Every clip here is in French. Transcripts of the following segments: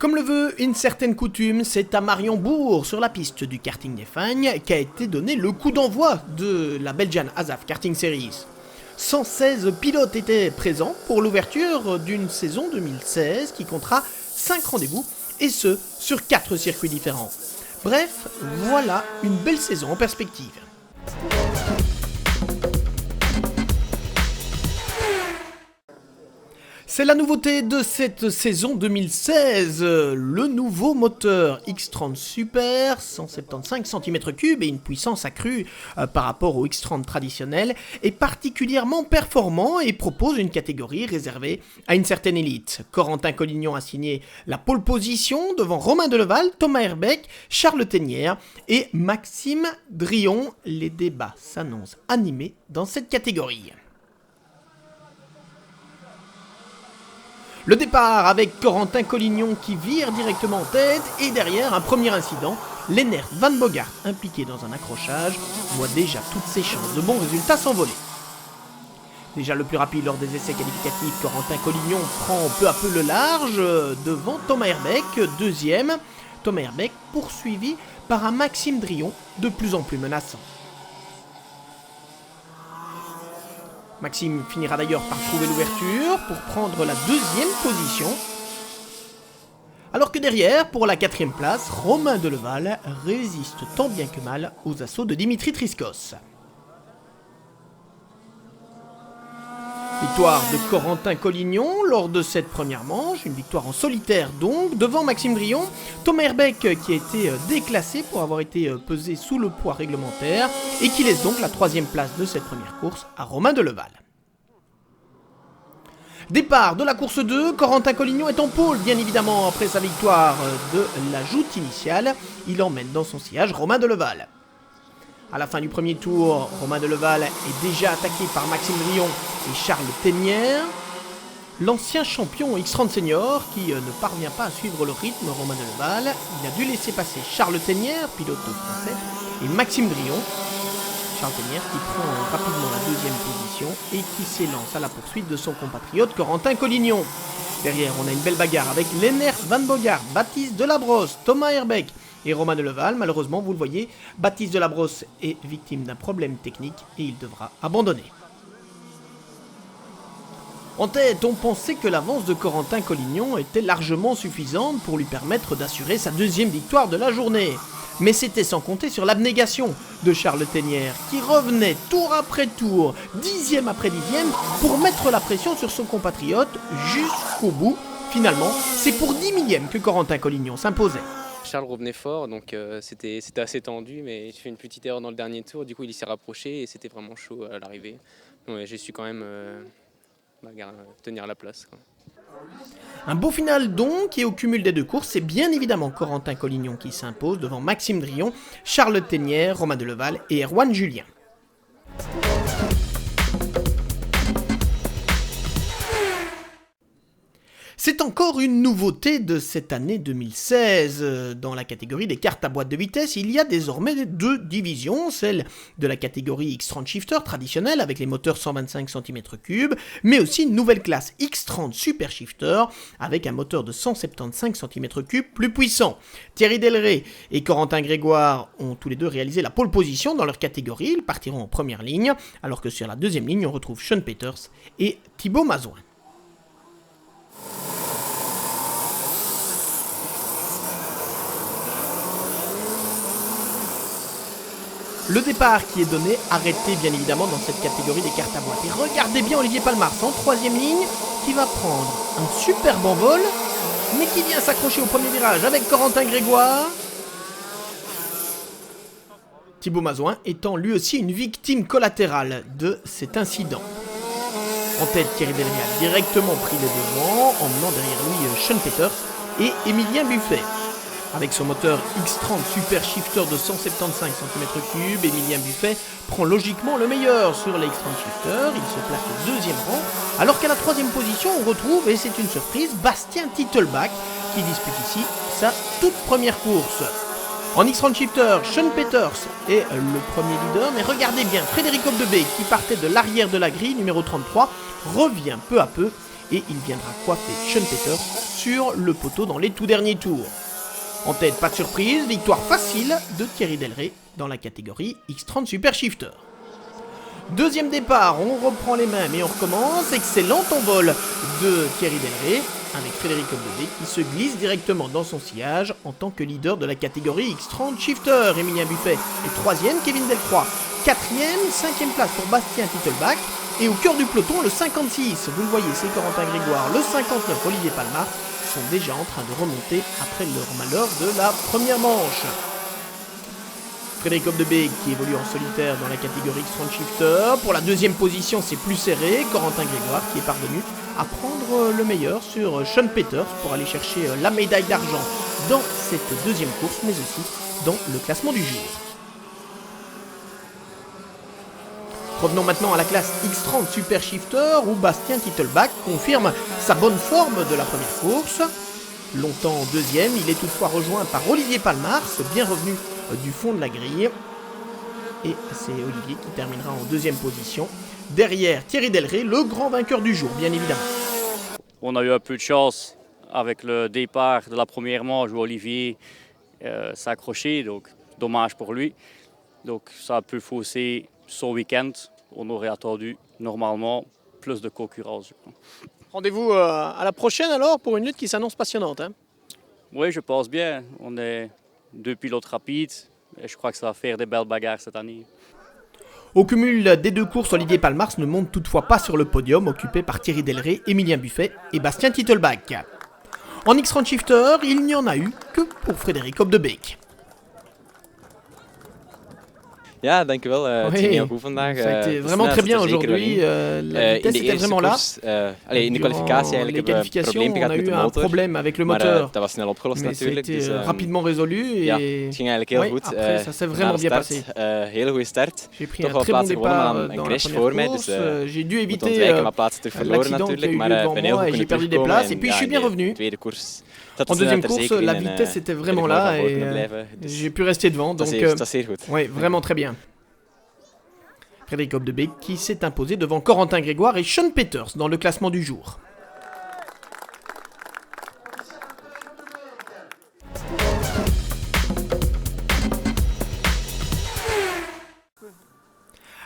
Comme le veut une certaine coutume, c'est à Mariembourg, sur la piste du karting des Fagnes, qu'a été donné le coup d'envoi de la Belgian ASAF Karting Series. 116 pilotes étaient présents pour l'ouverture d'une saison 2016 qui comptera 5 rendez-vous, et ce, sur 4 circuits différents. Bref, voilà une belle saison en perspective. C'est la nouveauté de cette saison 2016, le nouveau moteur X30 Super, 175 cm3 et une puissance accrue par rapport au X30 traditionnel, est particulièrement performant et propose une catégorie réservée à une certaine élite. Corentin Collignon a signé la pole position devant Romain Deleval, Thomas Herbeck, Charles Tenière et Maxime Drion. Les débats s'annoncent animés dans cette catégorie. Le départ avec Corentin Collignon qui vire directement en tête et derrière un premier incident, Lennert Van Bogart, impliqué dans un accrochage, voit déjà toutes ses chances de bons résultats s'envoler. Déjà le plus rapide lors des essais qualificatifs, Corentin Collignon prend peu à peu le large devant Thomas Herbeck, deuxième. Thomas Herbeck poursuivi par un Maxime Drion de plus en plus menaçant. Maxime finira d'ailleurs par trouver l'ouverture pour prendre la deuxième position. Alors que derrière, pour la quatrième place, Romain Deleval résiste tant bien que mal aux assauts de Dimitri Triskos. Victoire de Corentin Collignon lors de cette première manche, une victoire en solitaire donc, devant Maxime Drion, Thomas Herbeck qui a été déclassé pour avoir été pesé sous le poids réglementaire et qui laisse donc la troisième place de cette première course à Romain Deleval. Départ de la course 2, Corentin Collignon est en pôle bien évidemment après sa victoire de la joute initiale, il emmène dans son sillage Romain Deleval. À la fin du premier tour, Romain Deleval est déjà attaqué par Maxime Drion et Charles Tenière. L'ancien champion X30 Senior qui ne parvient pas à suivre le rythme Romain Deleval, il a dû laisser passer Charles Tenière, pilote français, et Maxime Drion. Charles Tenière qui prend rapidement la deuxième position et qui s'élance à la poursuite de son compatriote Corentin Collignon. Derrière, on a une belle bagarre avec Lennert Van Bogart, Baptiste Delabrosse, Thomas Herbeck et Romain Deleval. Malheureusement, vous le voyez, Baptiste Delabrosse est victime d'un problème technique et il devra abandonner. En tête, on pensait que l'avance de Corentin Collignon était largement suffisante pour lui permettre d'assurer sa deuxième victoire de la journée. Mais c'était sans compter sur l'abnégation de Charles Tenière, qui revenait tour après tour, dixième après dixième, pour mettre la pression sur son compatriote jusqu'au bout. Finalement, c'est pour 10 millièmes que Corentin Collignon s'imposait. Charles revenait fort, donc c'était assez tendu, mais j'ai fait une petite erreur dans le dernier tour, du coup il s'est rapproché et c'était vraiment chaud à l'arrivée. Ouais, j'ai su quand même tenir la place, quoi. Un beau final donc, et au cumul des deux courses, c'est bien évidemment Corentin Collignon qui s'impose devant Maxime Drion, Charles Tenière, Romain Deleval et Erwan Julien. C'est encore une nouveauté de cette année 2016. Dans la catégorie des cartes à boîte de vitesse, il y a désormais deux divisions, celle de la catégorie X30 Shifter traditionnelle avec les moteurs 125 cm3, mais aussi une nouvelle classe X30 Super Shifter avec un moteur de 175 cm3 plus puissant. Thierry Delray et Corentin Grégoire ont tous les deux réalisé la pole position dans leur catégorie, ils partiront en première ligne, alors que sur la deuxième ligne on retrouve Sean Peters et Thibaut Mazouin. Le départ qui est donné, arrêté bien évidemment dans cette catégorie des cartes à boîte. Et regardez bien Olivier Palmars en troisième ligne, qui va prendre un superbe envol, mais qui vient s'accrocher au premier virage avec Corentin Grégoire. Thibaut Mazouin étant lui aussi une victime collatérale de cet incident. En tête, Thierry Delray a directement pris les devants, emmenant derrière lui Sean Peters et Émilien Buffet. Avec son moteur X30 Super Shifter de 175 cm3, Émilien Buffet prend logiquement le meilleur sur les X30 Shifter, il se place au deuxième rang, alors qu'à la troisième position on retrouve, et c'est une surprise, Bastien Titelbach qui dispute ici sa toute première course. En X30 Shifter, Sean Peters est le premier leader, mais regardez bien, Frédéric Obdebé qui partait de l'arrière de la grille, numéro 33, revient peu à peu et il viendra coiffer Sean Peters sur le poteau dans les tout derniers tours. En tête, pas de surprise, victoire facile de Thierry Delray dans la catégorie X30 Super Shifter. Deuxième départ, on reprend les mêmes et on recommence. Excellent envol de Thierry Delray avec Frédéric Obdebé qui se glisse directement dans son sillage en tant que leader de la catégorie X30 Shifter. Emilien Buffet est troisième, Kevin Delcroix quatrième, cinquième place pour Bastien Titelbach. Et au cœur du peloton, le 56, vous le voyez, c'est Corentin Grégoire, le 59, Olivier Palmar, sont déjà en train de remonter après leur malheur de la première manche. Frédéric Obdebé qui évolue en solitaire dans la catégorie X30 Shifter. Pour la deuxième position, c'est plus serré. Corentin Grégoire qui est parvenu à prendre le meilleur sur Sean Peters pour aller chercher la médaille d'argent dans cette deuxième course, mais aussi dans le classement du jour. Revenons maintenant à la classe X30 Super Shifter où Bastien Titelbach confirme sa bonne forme de la première course. Longtemps deuxième, il est toutefois rejoint par Olivier Palmar, bien revenu du fond de la grille. Et c'est Olivier qui terminera en deuxième position. Derrière Thierry Delray, le grand vainqueur du jour, bien évidemment. On a eu un peu de chance avec le départ de la première manche où Olivier s'est accroché, donc dommage pour lui. Donc ça a pu fausser son week-end. On aurait attendu normalement plus de concurrence, je crois. Rendez-vous à la prochaine alors pour une lutte qui s'annonce passionnante. Oui, je pense bien. On est deux pilotes rapides et je crois que ça va faire des belles bagarres cette année. Au cumul des deux courses, Olivier Palmars ne monte toutefois pas sur le podium, occupé par Thierry Delray, Emilien Buffet et Bastien Titelbach. En X30 Shifter, il n'y en a eu que pour Frédéric Obdebé. Ja, dankjewel. Het ging heel goed vandaag. Ça a été vraiment très bien aujourd'hui. La vitesse était vraiment là. In de kwalificatie eigenlijk hebben we een probleempje gehad met de motor. Problème avec le Maar moteur. dat was snel opgelost Mais natuurlijk. c'était Dus, rapidement résolu. ja, Et het ging eigenlijk heel goed. après, ça s'est vraiment bien passé. Hele goede start. J'ai pris Toch un wel très bon plaatsen gewonnen, départ maar een dans la crash première voor mij. course. Dus J'ai dû moet éviter ontwijken, maar plaatsen terug verloren l'accident qui a natuurlijk. eu Maar lieu ik devant ben heel moi goed et j'ai kunnen perdu des terugkomen. places. Et puis je suis bien in de revenu. tweede koers. Dat En is deuxième er course, zeker la in, vitesse était ben vraiment ik mooi là van voor et kunnen blijven. Dus j'ai pu rester devant. dat Donc, is zeer goed. oui, vraiment très bien. Frédéric Obdebé qui s'est imposé devant Corentin Grégoire et Sean Peters dans le classement du jour.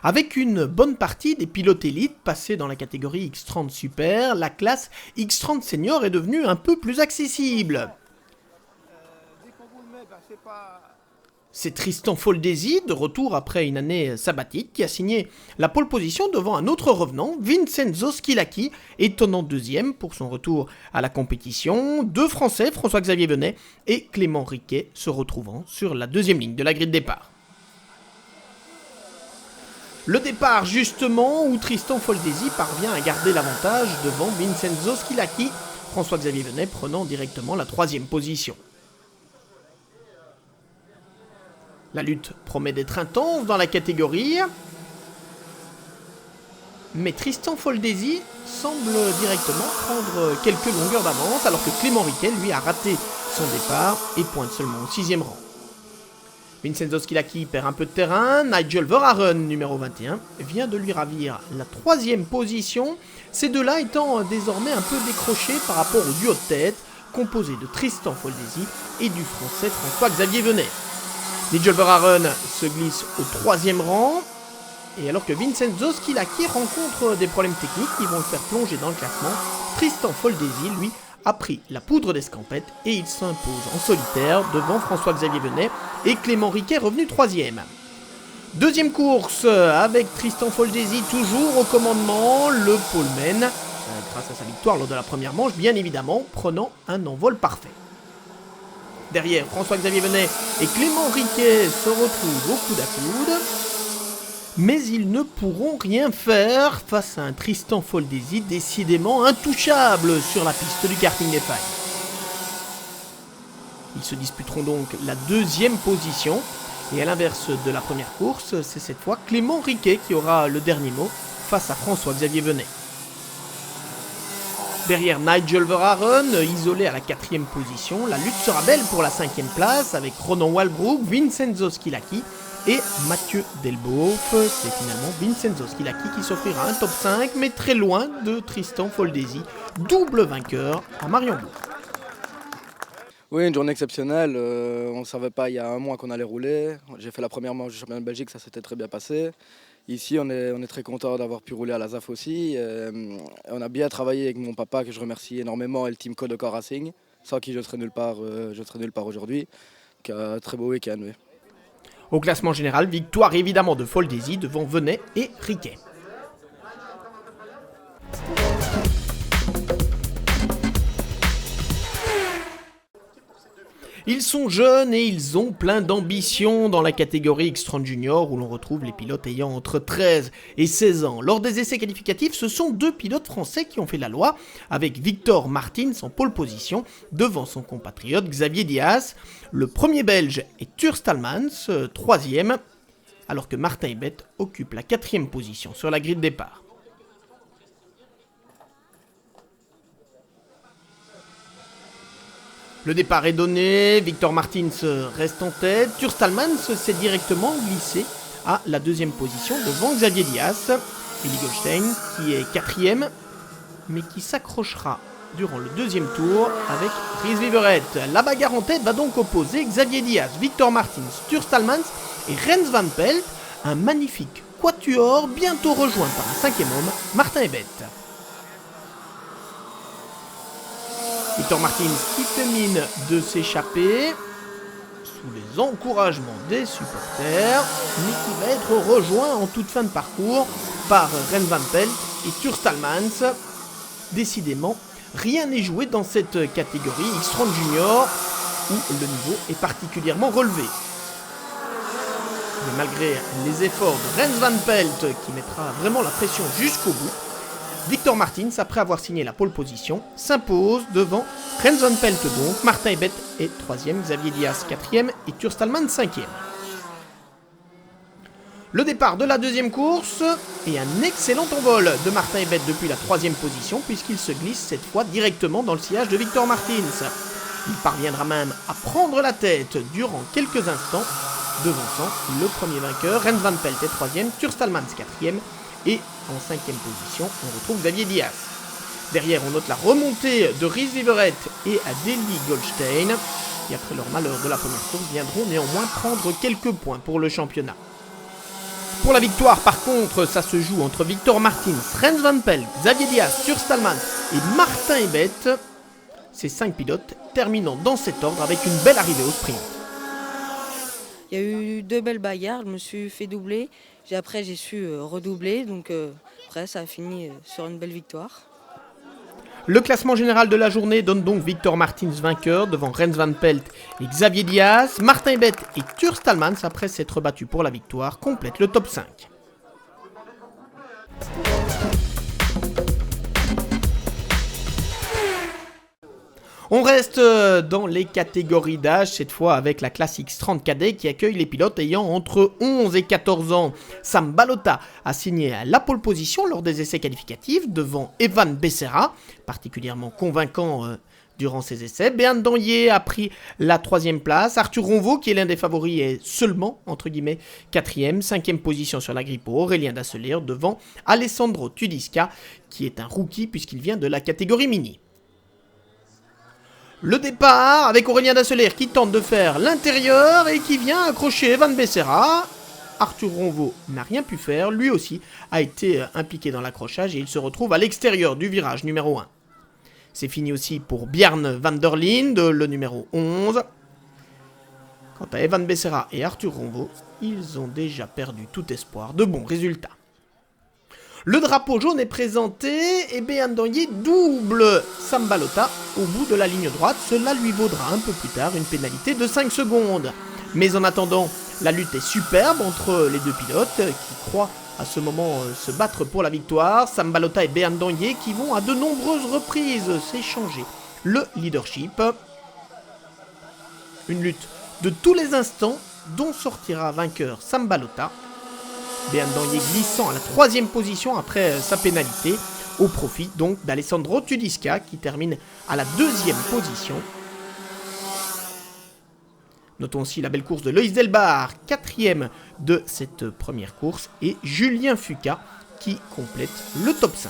Avec une bonne partie des pilotes élites passés dans la catégorie X30 Super, la classe X30 Senior est devenue un peu plus accessible. C'est Tristan Foldesi, de retour après une année sabbatique, qui a signé la pole position devant un autre revenant, Vincenzo Schilacchi, étonnant deuxième pour son retour à la compétition. Deux Français, François-Xavier Venet et Clément Riquet, se retrouvant sur la deuxième ligne de la grille de départ. Le départ justement où Tristan Foldesi parvient à garder l'avantage devant Vincenzo Schilacchi, François-Xavier Venet prenant directement la troisième position. La lutte promet d'être intense dans la catégorie, mais Tristan Foldesi semble directement prendre quelques longueurs d'avance alors que Clément Riquet lui a raté son départ et pointe seulement au 6e rang. Vincenzo Schilacchi perd un peu de terrain, Nigel Verhaeren, numéro 21, vient de lui ravir la 3e position, ces deux-là étant désormais un peu décrochés par rapport au duo de tête, composé de Tristan Foldesi et du français François-Xavier Venet. Nigel Verhaeren se glisse au 3e rang, et alors que Vincenzo Schilacchi rencontre des problèmes techniques qui vont le faire plonger dans le classement, Tristan Foldesi, lui, a pris la poudre d'escampette et il s'impose en solitaire devant François-Xavier Venet et Clément Riquet revenu 3e. Deuxième course avec Tristan Foldesi toujours au commandement, le poleman, grâce à sa victoire lors de la première manche, bien évidemment, prenant un envol parfait. Derrière, François-Xavier Venet et Clément Riquet se retrouvent au coude à coude. Mais ils ne pourront rien faire face à un Tristan Foldesi décidément intouchable sur la piste du karting des failles. Ils se disputeront donc la 2e position. Et à l'inverse de la première course, c'est cette fois Clément Riquet qui aura le dernier mot face à François-Xavier Venet. Derrière Nigel Verhaeren, isolé à la 4e position, la lutte sera belle pour la 5e place avec Ronan Walbrook, Vincenzo Schilacchi et Mathieu Delboeuf. C'est finalement Vincenzo Schilacchi qui s'offrira un top 5, mais très loin de Tristan Foldesi, double vainqueur à Mariembourg. Oui, une journée exceptionnelle. On ne savait pas il y a un mois qu'on allait rouler. J'ai fait la première manche du championnat de Belgique, ça s'était très bien passé. Ici, on est très content d'avoir pu rouler à la ZAF aussi. On a bien travaillé avec mon papa, que je remercie énormément, et le team Codecar Racing, sans qui je serais nulle part aujourd'hui. Donc, un très beau week-end. Oui. Au classement général, victoire évidemment de Foldesi devant Venet et Riquet. Ils sont jeunes et ils ont plein d'ambition dans la catégorie X30 Junior où l'on retrouve les pilotes ayant entre 13 et 16 ans. Lors des essais qualificatifs, ce sont 2 pilotes français qui ont fait la loi, avec Victor Martins en pole position devant son compatriote Xavier Diaz. Le premier belge est Tur Stalmans, 3e, alors que Martin Ebet occupe la 4e position sur la grille de départ. Le départ est donné, Victor Martins reste en tête, Tur Stalmans s'est directement glissé à la 2e position devant Xavier Diaz. Eli Goldstein qui est 4e, mais qui s'accrochera durant le 2e tour avec Ries Viveret. La bagarre en tête va donc opposer Xavier Diaz, Victor Martins, Tur Stalmans et Rens Van Pelt, un magnifique quatuor bientôt rejoint par un 5e homme, Martin Ebet. Victor Martins qui fait mine de s'échapper sous les encouragements des supporters, mais qui va être rejoint en toute fin de parcours par Rens Van Pelt et Tur Stalmans. Décidément, rien n'est joué dans cette catégorie X30 Junior où le niveau est particulièrement relevé. Mais malgré les efforts de Rens Van Pelt qui mettra vraiment la pression jusqu'au bout, Victor Martins, après avoir signé la pole position, s'impose devant Rens Van Pelt donc, Martin Ebet est 3e, Xavier Diaz 4e et Tur Stalmans 5e. Le départ de la 2e course et un excellent envol de Martin Ebet depuis la 3e position puisqu'il se glisse cette fois directement dans le sillage de Victor Martins. Il parviendra même à prendre la tête durant quelques instants, devançant le premier vainqueur, Rens Van Pelt est 3e, Tur Stalmans 4e. Et en 5e position, on retrouve Xavier Diaz. Derrière, on note la remontée de Ries Viveret et Eli Goldstein, qui après leur malheur de la première course, viendront néanmoins prendre quelques points pour le championnat. Pour la victoire, par contre, ça se joue entre Victor Martins, Rens Van Pelt, Xavier Diaz, Tur Stalmans et Martin Ebet. Ces 5 pilotes terminant dans cet ordre avec une belle arrivée au sprint. Il y a eu 2 belles bagarres, je me suis fait doubler. Après, j'ai su redoubler, donc après, ça a fini sur une belle victoire. Le classement général de la journée donne donc Victor Martins vainqueur devant Rens Van Pelt et Xavier Diaz. Martin Ebet et Tur Stalmans, après s'être battus pour la victoire, complètent le top 5. On reste dans les catégories d'âge, cette fois avec la classe X30 cadet qui accueille les pilotes ayant entre 11 et 14 ans. Sam Balota a signé la pole position lors des essais qualificatifs devant Evan Becerra, particulièrement convaincant durant ses essais. Béhan Danhier a pris la 3e place. Arthur Ronvaux, qui est l'un des favoris, est seulement, entre guillemets, 4e. 5e position sur la grille pour Aurélien Dassellier devant Alessandro Tudisca, qui est un rookie puisqu'il vient de la catégorie mini. Le départ avec Aurélien Dassellier qui tente de faire l'intérieur et qui vient accrocher Evan Becerra. Arthur Ronvaux n'a rien pu faire, lui aussi a été impliqué dans l'accrochage et il se retrouve à l'extérieur du virage numéro 1. C'est fini aussi pour Bjarne van der Linde, le numéro 11. Quant à Evan Becerra et Arthur Ronvaux, ils ont déjà perdu tout espoir de bons résultats. Le drapeau jaune est présenté et Béhan Danhier double Sam Balota au bout de la ligne droite. Cela lui vaudra un peu plus tard une pénalité de 5 secondes. Mais en attendant, la lutte est superbe entre les 2 pilotes qui croient à ce moment se battre pour la victoire. Sam Balota et Béhan Danhier qui vont à de nombreuses reprises s'échanger le leadership. Une lutte de tous les instants dont sortira vainqueur Sam Balota. Béhan Danhier glissant à la 3e position après sa pénalité, au profit donc d'Alessandro Tudisca qui termine à la 2e position. Notons aussi la belle course de Loïs Delbar, 4e de cette première course, et Julien Fuca qui complète le top 5.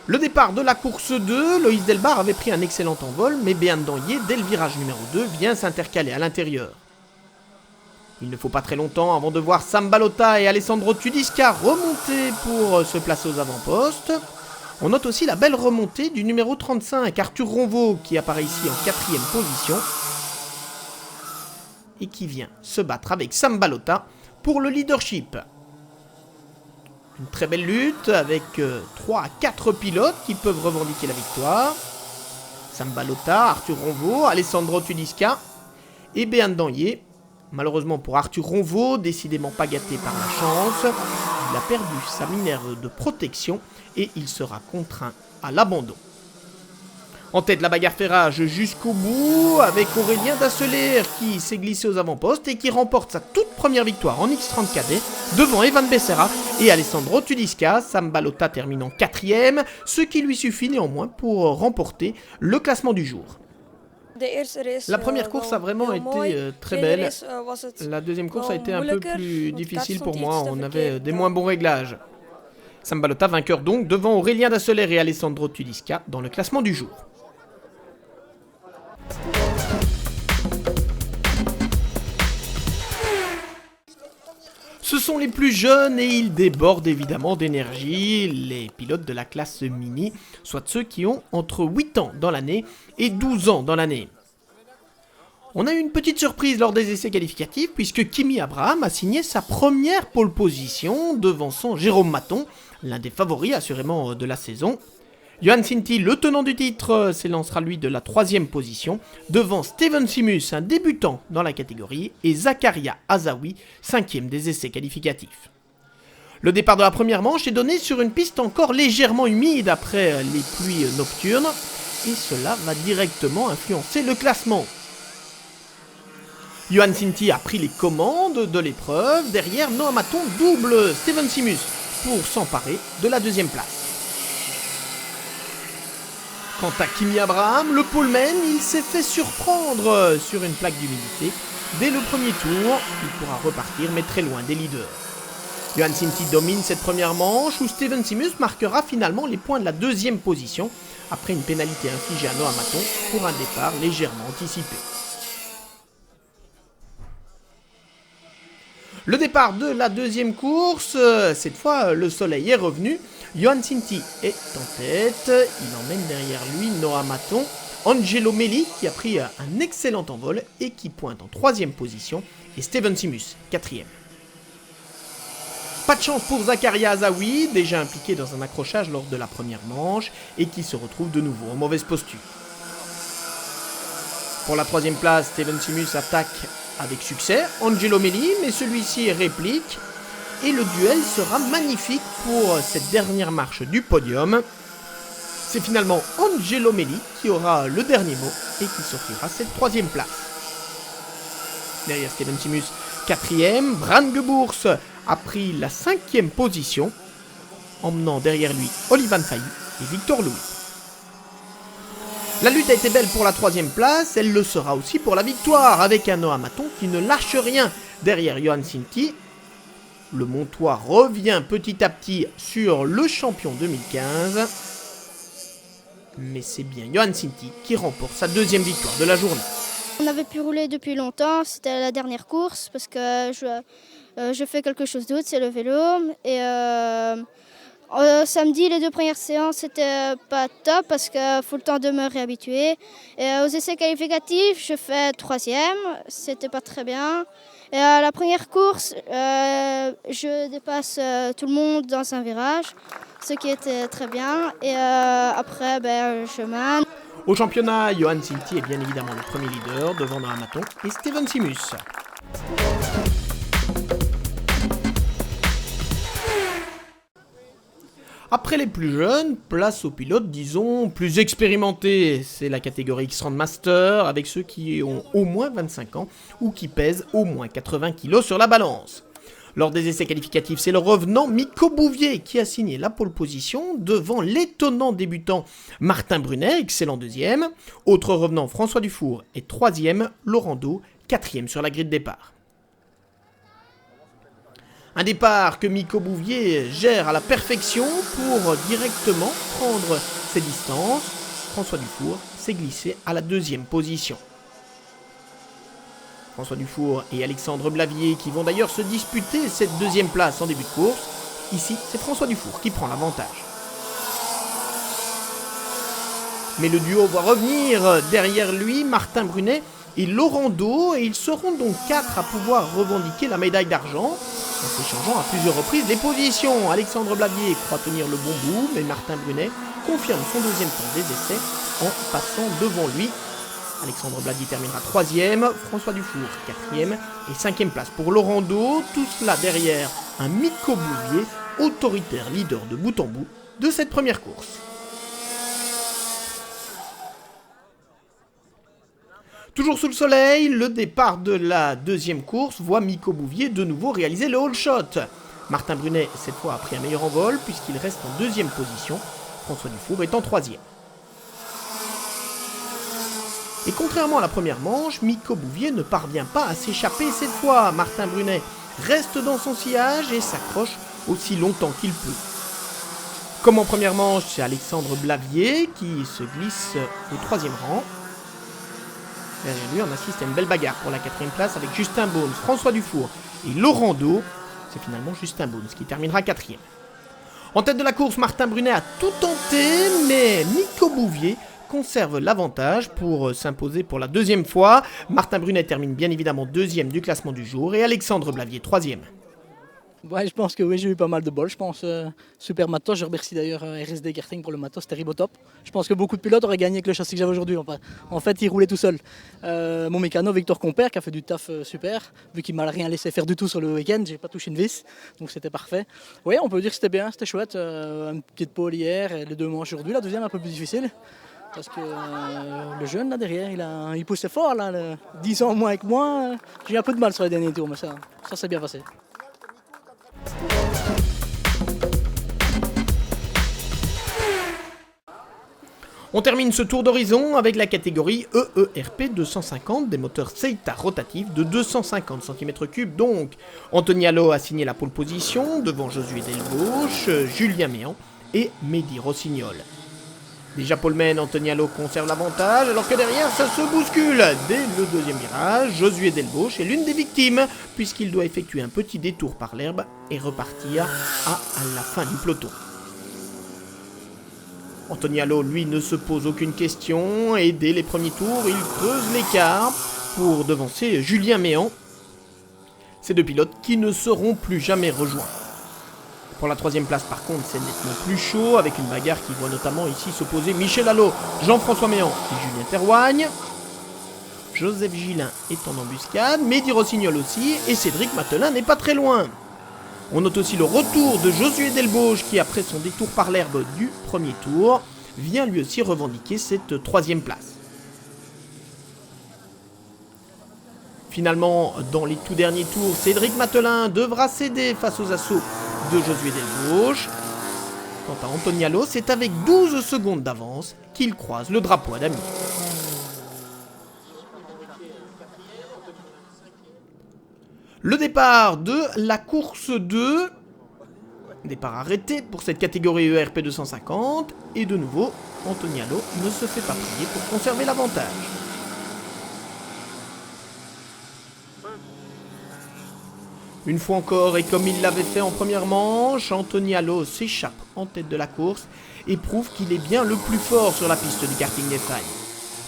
Le départ de la course 2, Loïs Delbar avait pris un excellent envol, mais Béhan Danhier, dès le virage numéro 2, vient s'intercaler à l'intérieur. Il ne faut pas très longtemps avant de voir Sam Balota et Alessandro Tudisca remonter pour se placer aux avant-postes. On note aussi la belle remontée du numéro 35, Arthur Ronvaux, qui apparaît ici en 4e position et qui vient se battre avec Sam Balota pour le leadership. Une très belle lutte avec 3 à 4 pilotes qui peuvent revendiquer la victoire. Sam Balota, Arthur Ronvaux, Alessandro Tudisca et Béhan Danhier. Malheureusement pour Arthur Ronvaux, décidément pas gâté par la chance, il a perdu sa minerve de protection et il sera contraint à l'abandon. En tête, la bagarre fait rage jusqu'au bout avec Aurélien Dasseler qui s'est glissé aux avant-postes et qui remporte sa toute première victoire en X30 cadet devant Evan Becerra et Alessandro Tudisca. Sam Balota termine en 4e, ce qui lui suffit néanmoins pour remporter le classement du jour. La première course a vraiment été très belle. La deuxième course a été un peu plus difficile pour moi, on avait des moins bons réglages. Sam Balota vainqueur donc devant Aurélien Dasseler et Alessandro Tudisca dans le classement du jour. Ce sont les plus jeunes et ils débordent évidemment d'énergie, les pilotes de la classe mini, soit ceux qui ont entre 8 ans dans l'année et 12 ans dans l'année. On a eu une petite surprise lors des essais qualificatifs puisque Kimi Abraham a signé sa première pole position devançant Jérôme Maton, l'un des favoris assurément de la saison. Johan Cinti, le tenant du titre, s'élancera lui de la 3e position, devant Steven Simus, un débutant dans la catégorie, et Zakaria Azaoui, 5e des essais qualificatifs. Le départ de la première manche est donné sur une piste encore légèrement humide après les pluies nocturnes, et cela va directement influencer le classement. Johan Cinti a pris les commandes de l'épreuve, derrière Noah Maton double Steven Simus pour s'emparer de la 2e place. Quant à Kimi Abraham, le poleman, il s'est fait surprendre sur une plaque d'humidité. Dès le premier tour, il pourra repartir, mais très loin des leaders. Johan Cinti domine cette première manche, où Steven Simus marquera finalement les points de la 2e position, après une pénalité infligée à Noah Maton pour un départ légèrement anticipé. Le départ de la 2e course, cette fois le soleil est revenu. Johan Cinti est en tête, il emmène derrière lui Noah Maton, Angelo Melli qui a pris un excellent envol et qui pointe en 3e position, et Steven Simus, 4e. Pas de chance pour Zakaria Azaoui, déjà impliqué dans un accrochage lors de la première manche et qui se retrouve de nouveau en mauvaise posture. Pour la 3e place, Steven Simus attaque avec succès Angelo Melli, mais celui-ci réplique. Et le duel sera magnifique pour cette dernière marche du podium. C'est finalement Angelo Melli qui aura le dernier mot et qui s'offrira cette 3e place. Derrière Steven Simus, 4e, Bran Gebours a pris la 5e position, emmenant derrière lui Olivan Failly et Victor Louis. La lutte a été belle pour la 3e place, elle le sera aussi pour la victoire, avec un Noah Maton qui ne lâche rien derrière Johan Cinti. Le Montois revient petit à petit sur le champion 2015. Mais c'est bien Johan Cinti qui remporte sa 2e victoire de la journée. On avait pu rouler depuis longtemps, c'était la dernière course parce que je fais quelque chose d'autre, c'est le vélo. Et samedi, les 2 premières séances, c'était pas top parce qu'il faut le temps de me réhabituer. Et aux essais qualificatifs, je fais 3e, c'était pas très bien. Et à la première course, je dépasse tout le monde dans un virage, ce qui était très bien. Et après, je mène. Au championnat, Johan Cinti est bien évidemment le premier leader devant Noah Maton et Steven Simus. Après les plus jeunes, place aux pilotes, disons, plus expérimentés. C'est la catégorie X-Rand Master, avec ceux qui ont au moins 25 ans ou qui pèsent au moins 80 kg sur la balance. Lors des essais qualificatifs, c'est le revenant Miko Bouvier qui a signé la pole position devant l'étonnant débutant Martin Brunet, excellent deuxième. Autre revenant, François Dufour est troisième, Laurent Do, quatrième sur la grille de départ. Un départ que Miko Bouvier gère à la perfection pour directement prendre ses distances. François Dufour s'est glissé à la deuxième position. François Dufour et Alexandre Blavier qui vont d'ailleurs se disputer cette deuxième place en début de course. Ici, c'est François Dufour qui prend l'avantage. Mais le duo voit revenir derrière lui Martin Brunet et Laurent Do, et ils seront donc 4 à pouvoir revendiquer la médaille d'argent en s'échangeant à plusieurs reprises les positions. Alexandre Blavier croit tenir le bon bout, mais Martin Brunet confirme son deuxième temps des essais en passant devant lui. Alexandre Blavier terminera 3e, François Dufour 4e et 5e place pour Laurent Do. Tout cela derrière un Miko Bouvier, autoritaire leader de bout en bout de cette première course. Toujours sous le soleil, le départ de la deuxième course voit Miko Bouvier de nouveau réaliser le all shot. Martin Brunet cette fois a pris un meilleur envol puisqu'il reste en deuxième position. François Dufour est en 3e. Et contrairement à la première manche, Miko Bouvier ne parvient pas à s'échapper cette fois. Martin Brunet reste dans son sillage et s'accroche aussi longtemps qu'il peut. Comme en première manche, c'est Alexandre Blavier qui se glisse au 3e rang. Derrière lui, on assiste à une belle bagarre pour la 4e place avec Justin Bones, François Dufour et Laurent Do. C'est finalement Justin Bones qui terminera 4e. En tête de la course, Martin Brunet a tout tenté, mais Miko Bouvier conserve l'avantage pour s'imposer pour la deuxième fois. Martin Brunet termine bien évidemment 2e du classement du jour et Alexandre Blavier 3e. Ouais, je pense que oui, j'ai eu pas mal de bol. Je pense super matos. Je remercie d'ailleurs RSD Karting pour le matos, c'était ribotop. Je pense que beaucoup de pilotes auraient gagné avec le châssis que j'avais aujourd'hui. En fait, il roulait tout seul. Mon mécano, Victor Compère, qui a fait du taf super, vu qu'il m'a rien laissé faire du tout sur le week-end. J'ai pas touché une vis, donc c'était parfait. Oui, on peut dire que c'était bien, c'était chouette. Une petite pole hier et les 2 manches aujourd'hui. La deuxième un peu plus difficile. Parce que le jeune là derrière, il poussait fort là, 10 ans moins que moi. J'ai eu un peu de mal sur les derniers tours, mais ça s'est bien passé. On termine ce tour d'horizon avec la catégorie EERP 250 des moteurs Seita rotatifs de 250 cm3 donc. Antonialo a signé la pole position devant Josué Delbauche, Julien Méan et Mehdi Rossignol. Déjà poleman, Antonialo conserve l'avantage alors que derrière ça se bouscule. Dès le deuxième virage, Josué Delbauche est l'une des victimes puisqu'il doit effectuer un petit détour par l'herbe et repartir à la fin du peloton. Antonialo, lui, ne se pose aucune question et dès les premiers tours, il creuse l'écart pour devancer Julien Méan. Ces 2 pilotes qui ne seront plus jamais rejoints. Pour la 3e place, par contre, c'est nettement plus chaud avec une bagarre qui voit notamment ici s'opposer Michel Allot, Jean-François Méan et Julien Terroigne. Joseph Gillin est en embuscade, Mehdi Rossignol aussi et Cédric Matelin n'est pas très loin. On note aussi le retour de Josué Delbauche qui, après son détour par l'herbe du premier tour, vient lui aussi revendiquer cette 3e place. Finalement, dans les tout derniers tours, Cédric Matelin devra céder face aux assauts de Josué Delbauche. Quant à Antonialo, c'est avec 12 secondes d'avance qu'il croise le drapeau à damier. Le départ de la course 2, départ arrêté pour cette catégorie ERP 250, et de nouveau, Antonialo ne se fait pas prier pour conserver l'avantage. Une fois encore, et comme il l'avait fait en première manche, Antonialo s'échappe en tête de la course et prouve qu'il est bien le plus fort sur la piste du karting d'Espagne.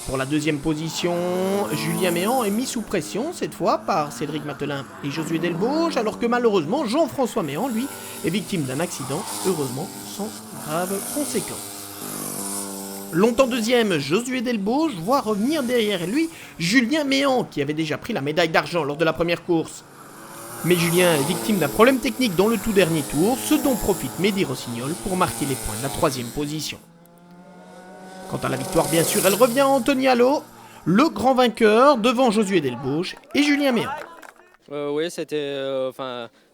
Pour la 2e position, Julien Méan est mis sous pression, cette fois par Cédric Matelin et Josué Delbauche, alors que malheureusement, Jean-François Méan, lui, est victime d'un accident, heureusement sans graves conséquences. Longtemps 2e, Josué Delbauche voit revenir derrière lui Julien Méan, qui avait déjà pris la médaille d'argent lors de la première course. Mais Julien est victime d'un problème technique dans le tout dernier tour, ce dont profite Mehdi Rossignol pour marquer les points de la 3e position. Quant à la victoire, bien sûr, elle revient à Antonialo, le grand vainqueur devant Josué Delbauche et Julien Méan. Oui, c'était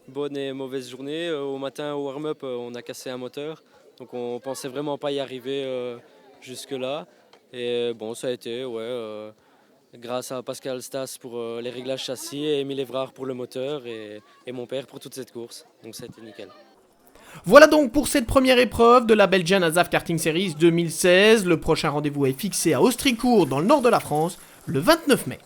bonne et mauvaise journée. Au matin, au warm-up, on a cassé un moteur. Donc on pensait vraiment pas y arriver jusque-là. Et bon, ça a été, grâce à Pascal Stas pour les réglages châssis et Émile Évrard pour le moteur et mon père pour toute cette course. Donc ça a été nickel. Voilà donc pour cette première épreuve de la Belgian ASAF Karting Series 2016. Le prochain rendez-vous est fixé à Austricourt dans le nord de la France le 29 mai.